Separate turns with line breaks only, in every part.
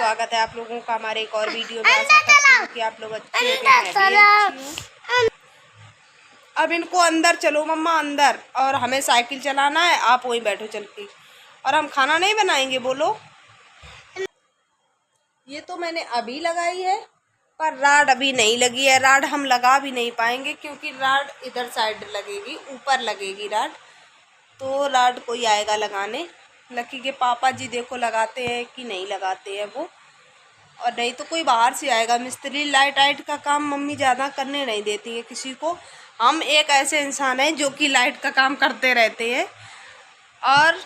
स्वागत है आप लोगों का हमारे एक और वीडियो में। आशा करती हूँ कि आप लोग अच्छे होंगे, मैं भी अच्छी हूँ। अब इनको अंदर चलो मम्मा अंदर, और हमें साइकिल चलाना है, आप वहीं बैठो चल के। और हम खाना नहीं बनाएंगे, बोलो। ये तो मैंने अभी लगाई है, पर राड अभी नहीं लगी है। राड हम लगा भी नहीं पाएंगे क्योंकि राड इधर साइड लगेगी, ऊपर लगेगी राड, तो राड कोई आएगा लगाने। लकी के पापा जी देखो लगाते हैं कि नहीं लगाते हैं वो, और नहीं तो कोई बाहर से आएगा मिस्त्री। लाइट वाइट का काम मम्मी ज़्यादा करने नहीं देती है किसी को। हम एक ऐसे इंसान हैं जो कि लाइट का काम करते रहते हैं, और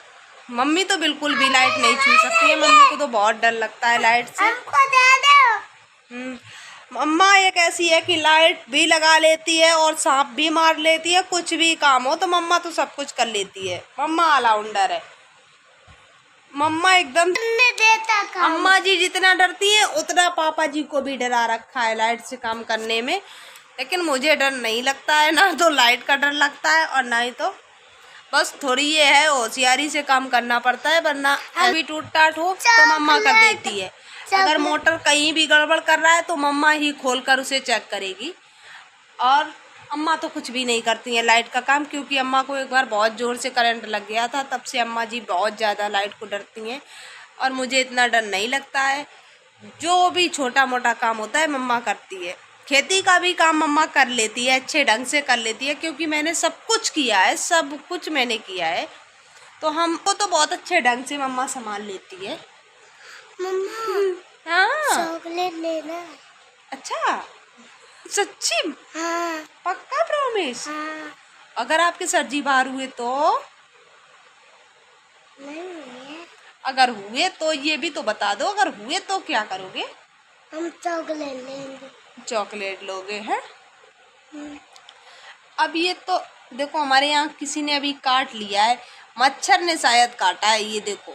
मम्मी तो बिल्कुल भी लाइट नहीं छू सकती है। मम्मी को तो बहुत डर लगता है लाइट से। मम्मा एक ऐसी है कि लाइट भी लगा लेती है और सांप भी मार लेती है। कुछ भी काम हो तो मम्मा तो सब कुछ कर लेती है। मम्मा ऑलराउंडर है। मम्मा एकदम, अम्मा जी जितना डरती है उतना पापा जी को भी डरा रखा है लाइट से काम करने में। लेकिन मुझे डर नहीं लगता है, ना तो लाइट का डर लगता है और ना ही तो, बस थोड़ी ये है होशियारी से काम करना पड़ता है, वरना अभी टूट टाट हो तो मम्मा कर देती है। अगर मोटर कहीं भी गड़बड़ कर रहा है तो मम्मा ही खोल कर उसे चेक करेगी, और अम्मा तो कुछ भी नहीं करती हैं लाइट का काम, क्योंकि अम्मा को एक बार बहुत ज़ोर से करंट लग गया था। तब से अम्मा जी बहुत ज़्यादा लाइट को डरती हैं, और मुझे इतना डर नहीं लगता है। जो भी छोटा मोटा काम होता है मम्मा करती है। खेती का भी काम मम्मा कर लेती है, अच्छे ढंग से कर लेती है, क्योंकि मैंने सब कुछ किया है, सब कुछ मैंने किया है, तो हमको तो बहुत अच्छे ढंग से मम्मा संभाल लेती है। मम्मा हाँ चॉकलेट लेना। अच्छा सच्ची? हाँ। पक्का प्रॉमिस? हाँ। अगर आपके सर जी बाहर हुए तो? नहीं हुए। अगर हुए तो ये भी तो बता दो, अगर हुए तो क्या करोगे? हम चॉकलेट लेंगे। चॉकलेट लोगे हैं? अब ये तो देखो हमारे यहाँ किसी ने अभी काट लिया है, मच्छर ने शायद काटा है। ये देखो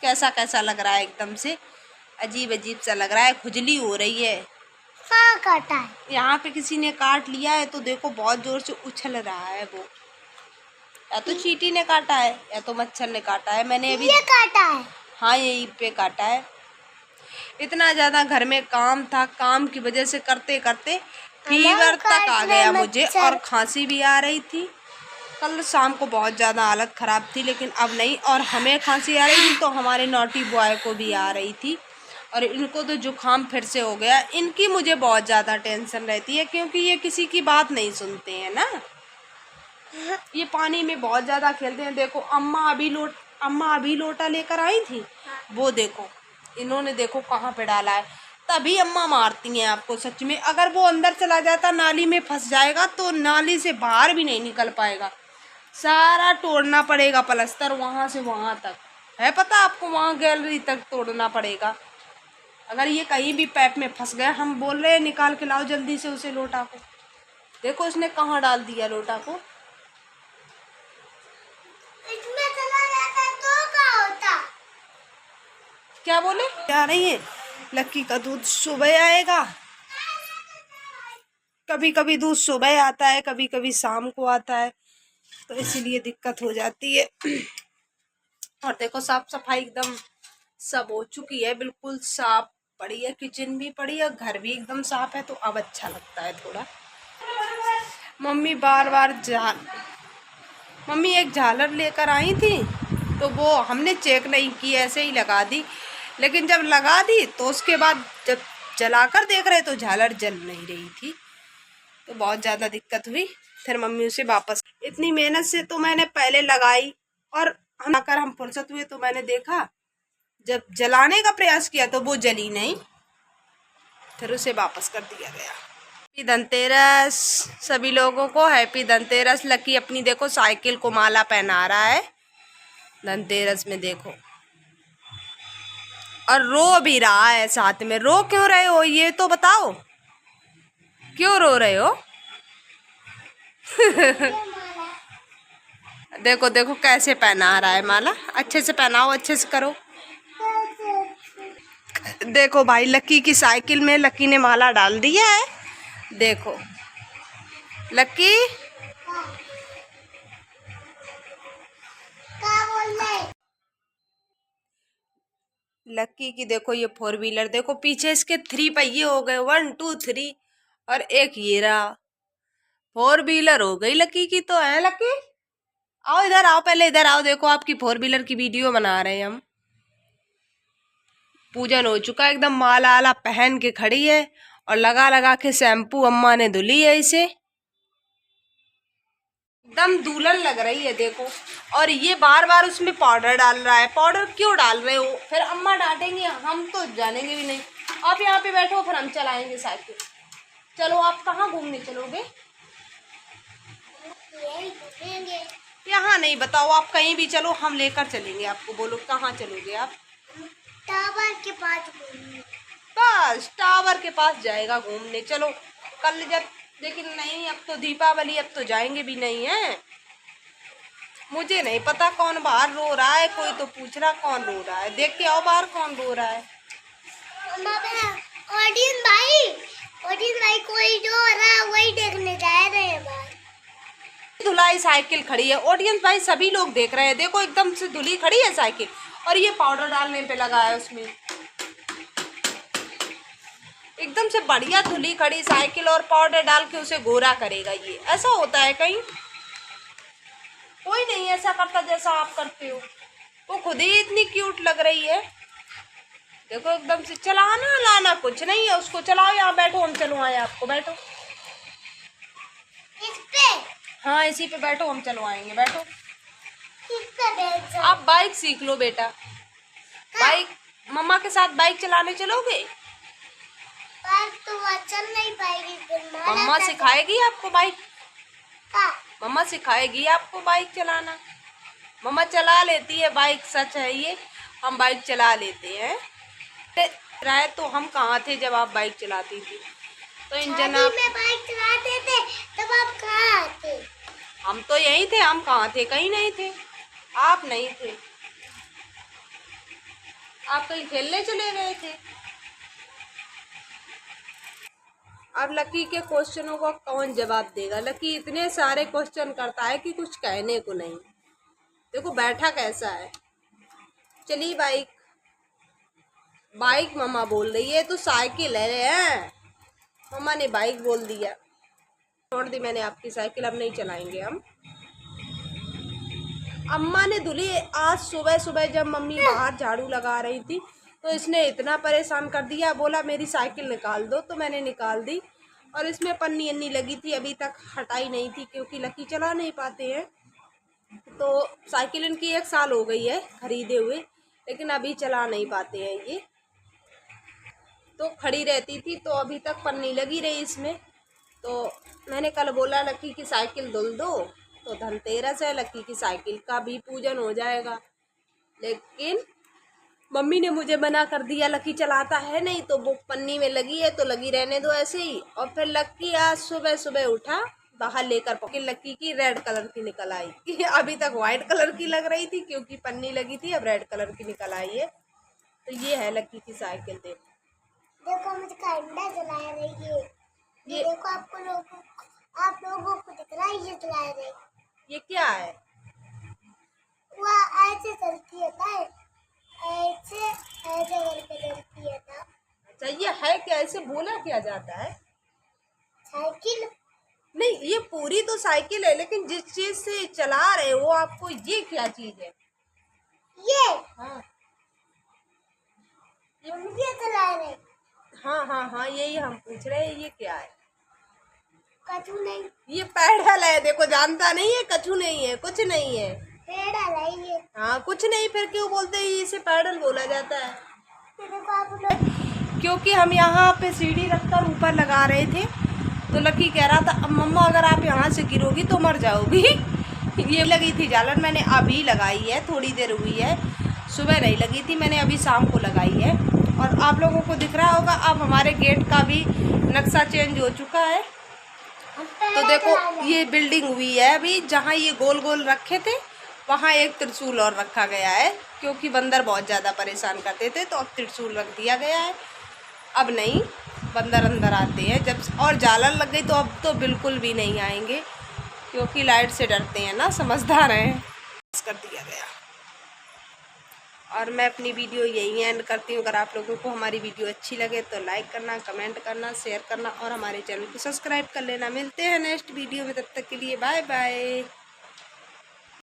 कैसा कैसा लग रहा है, एकदम से अजीब अजीब सा लग रहा है, खुजली हो रही है। कहाँ काटा है? यहाँ पे किसी ने काट लिया है, तो देखो बहुत जोर से उछल रहा है वो। या तो चींटी ने काटा है या तो मच्छर ने काटा है। मैंने अभी ये काटा है। हाँ यहीं पे काटा है। इतना ज़्यादा घर में काम था, काम की वजह से करते करते फीवर तक आ गया मुझे, और खांसी भी आ रही थी। कल शाम को बहुत ज़्यादा हालत ख़राब थी, लेकिन अब नहीं। और हमें खांसी आ रही थी तो हमारे नॉटी बॉय को भी आ रही थी, और इनको तो जुकाम फिर से हो गया। इनकी मुझे बहुत ज़्यादा टेंशन रहती है, क्योंकि ये किसी की बात नहीं सुनते हैं ना। ये पानी में बहुत ज़्यादा खेलते हैं। देखो अम्मा अभी लोटा लेकर आई थी, वो देखो इन्होंने देखो कहाँ पे डाला है। तभी अम्मा मारती हैं आपको सच में। अगर वो अंदर चला जाता, नाली में फंस जाएगा, तो नाली से बाहर भी नहीं निकल पाएगा। सारा तोड़ना पड़ेगा प्लास्टर, वहाँ से वहाँ तक है, पता आपको, वहाँ गैलरी तक तोड़ना पड़ेगा। अगर ये कहीं भी पैप में फंस गया, हम बोल रहे हैं निकाल के लाओ जल्दी से उसे, लोटा को। देखो इसने कहाँ डाल दिया लोटा को। इसमें चला जाता तो क्या होता? क्या बोले? क्या रही है? लक्की का दूध सुबह आएगा, कभी कभी दूध सुबह आता है, कभी कभी शाम को आता है, तो इसीलिए दिक्कत हो जाती है। और देखो साफ सफाई एकदम सब हो चुकी है, बिल्कुल साफ पड़ी है, किचन भी पड़ी है, घर भी एकदम साफ है, तो अब अच्छा लगता है थोड़ा। मम्मी मम्मी एक झालर लेकर आई थी, तो वो हमने चेक नहीं की, ऐसे ही लगा दी। लेकिन जब लगा दी तो उसके बाद जब जलाकर देख रहे तो झालर जल नहीं रही थी, तो बहुत ज़्यादा दिक्कत हुई। फिर मम्मी उसे वापस, इतनी मेहनत से तो मैंने पहले लगाई, और हम फुर्सत हुए तो मैंने देखा, जब जलाने का प्रयास किया तो वो जली नहीं, फिर उसे वापस कर दिया गया। हैप्पी धनतेरस सभी लोगों को, हैप्पी धनतेरस। लकी अपनी देखो साइकिल को माला पहना रहा है धनतेरस में, देखो, और रो भी रहा है साथ में। रो क्यों रहे हो ये तो बताओ, क्यों रो रहे हो? देखो देखो कैसे पहना रहा है माला, अच्छे से पहनाओ, अच्छे से करो। देखो भाई लक्की की साइकिल में लक्की ने माला डाल दिया है, देखो लक्की। लक्की की देखो ये 4 व्हीलर, देखो पीछे इसके 3 पहिए हो गए, 1 2 3, और एक ये रहा 4 व्हीलर हो गई लक्की की। तो है लक्की, आओ इधर आओ, पहले इधर आओ, देखो आपकी 4 व्हीलर की वीडियो बना रहे हैं हम। पूजन हो चुका, एकदम माला आला पहन के खड़ी है, और लगा लगा के शैम्पू अम्मा ने धुली है इसे, एकदम दुल्हन लग रही है देखो। और ये बार बार उसमें पाउडर डाल रहा है, पाउडर क्यों डाल रहे हो, फिर अम्मा डांटेंगे, हम तो जानेंगे भी नहीं। आप यहाँ पे बैठो, फिर हम चलाएंगे साइकिल। चलो, आप कहाँ घूमने चलोगे? यहाँ नहीं, बताओ आप कहीं भी चलो, हम लेकर चलेंगे आपको। बोलो कहाँ चलोगे आप? टावर के पास घूमने। बस टावर के पास जाएगा घूमने। चलो कल जब, लेकिन नहीं, अब तो दीपावली, अब तो जाएंगे भी नहीं है। मुझे नहीं पता कौन बाहर रो रहा है, कोई तो पूछ रहा कौन रो रहा है, देख के आओ बाहर कौन रो रहा है। ओडियन भाई कोई जो हो रहा है वही देखने जा रहे हैं बाहर। धुलाई साइकिल खड़ी है, ऑडियंस भाई सभी लोग देख रहे हैं, देखो एकदम से धुली खड़ी है साइकिल, और ये पाउडर डालने पे लगा है उसमें, एकदम से बढ़िया धुली खड़ी साइकिल, और पाउडर डाल के उसे गोरा करेगा। ये ऐसा होता है कहीं? कोई नहीं ऐसा करता जैसा आप करते हो। वो खुद ही इतनी क्यूट लग रही है, देखो एकदम से। चलाना लाना कुछ नहीं है उसको, चलाओ, यहाँ बैठो, हम चलवाएं आपको, बैठो इस पे। हाँ इसी पे बैठो, हम चलवाएंगे, बैठो। इस पे बैठो। आप बाइक सीख लो बेटा, बाइक मम्मा के साथ बाइक चलाने चलोगे? तो चल नहीं पाएगी, मम्मा सिखाएगी आपको बाइक, मम्मा सिखाएगी आपको बाइक चलाना। मम्मा चला लेती है बाइक, सच है ये, हम बाइक चला लेते हैं। राय तो हम कहाँ थे जब आप बाइक चलाती थी? तो इंजन आप में बाइक चलाते थे तब आप कहाँ थे? हम तो यहीं थे, हम कहाँ थे? कहीं नहीं थे, आप नहीं थे, आप कहीं खेलने चले गए थे। अब लकी के क्वेश्चनों का कौन जवाब देगा? लकी इतने सारे क्वेश्चन करता है कि कुछ कहने को नहीं। देखो बैठा कैसा है। चलिए बाइक, बाइक मम्मा बोल रही है, तो साइकिल है, मम्मा ने बाइक बोल दिया। छोड़ दी मैंने आपकी साइकिल, अब नहीं चलाएंगे हम। अम्मा ने धुली आज सुबह सुबह, जब मम्मी बाहर झाड़ू लगा रही थी तो इसने इतना परेशान कर दिया, बोला मेरी साइकिल निकाल दो, तो मैंने निकाल दी। और इसमें पन्नी अन्नी लगी थी, अभी तक हटाई नहीं थी, क्योंकि लकी चला नहीं पाते हैं। तो साइकिल इनकी 1 साल हो गई है खरीदे हुए, लेकिन अभी चला नहीं पाते हैं ये, तो खड़ी रहती थी, तो अभी तक पन्नी लगी रही इसमें। तो मैंने कल बोला लकी की साइकिल धुल दो, तो धनतेरस है, लकी की साइकिल का भी पूजन हो जाएगा, लेकिन मम्मी ने मुझे मना कर दिया, लकी चलाता है नहीं, तो वो पन्नी में लगी है तो लगी रहने दो ऐसे ही। और फिर लकी आज सुबह सुबह उठा, बाहर लेकर पके, लकी की रेड कलर की निकल आई अभी तक वाइट कलर की लग रही थी क्योंकि पन्नी लगी थी, अब रेड कलर की निकल आई है। तो ये है लकी की साइकिल। देखो मुझे कंडा जला रही है, ये देखो आप लोगों को दिख रहा है, ये जला रही है। ये क्या है? वो ऐसे चलती है, ऐसे करके चलती है ना। अच्छा ये है क्या? ऐसे बोला क्या जाता है? साइकिल नहीं, ये पूरी तो साइकिल है, लेकिन जिस चीज से चला रहे हो आपको, ये क्या चीज है? ये हाँ, ये चला रहे। हाँ हाँ हाँ, यही हम पूछ रहे हैं, ये क्या है? कछु नहीं, ये पैडल है। देखो जानता नहीं है, कछु नहीं है, कुछ नहीं है, पैडल है ये। हाँ कुछ नहीं, फिर क्यों बोलते हैं इसे पैडल बोला जाता है? क्योंकि हम यहाँ पे सीढ़ी रखकर ऊपर लगा रहे थे, तो लकी कह रहा था अब मम्मा अगर आप यहाँ से गिरोगी तो मर जाओगी ये लगी थी जालन, मैंने अभी लगाई है, थोड़ी देर हुई है, सुबह नहीं लगी थी, मैंने अभी शाम को लगाई है। और आप लोगों को दिख रहा होगा, अब हमारे गेट का भी नक्शा चेंज हो चुका है। तो देखो ये बिल्डिंग हुई है अभी, जहाँ ये गोल गोल रखे थे वहाँ एक त्रिशूल और रखा गया है, क्योंकि बंदर बहुत ज़्यादा परेशान करते थे, तो अब त्रिशूल रख दिया गया है। अब नहीं बंदर अंदर आते हैं जब, और जालन लग गई तो अब तो बिल्कुल भी नहीं आएंगे, क्योंकि लाइट से डरते हैं ना, समझदार हैं। कर दिया गया। और मैं अपनी वीडियो यही एंड करती हूँ। अगर आप लोगों को हमारी वीडियो अच्छी लगे तो लाइक करना, कमेंट करना, शेयर करना और हमारे चैनल को सब्सक्राइब कर लेना। मिलते हैं नेक्स्ट वीडियो में, तब तक के लिए बाय बाय।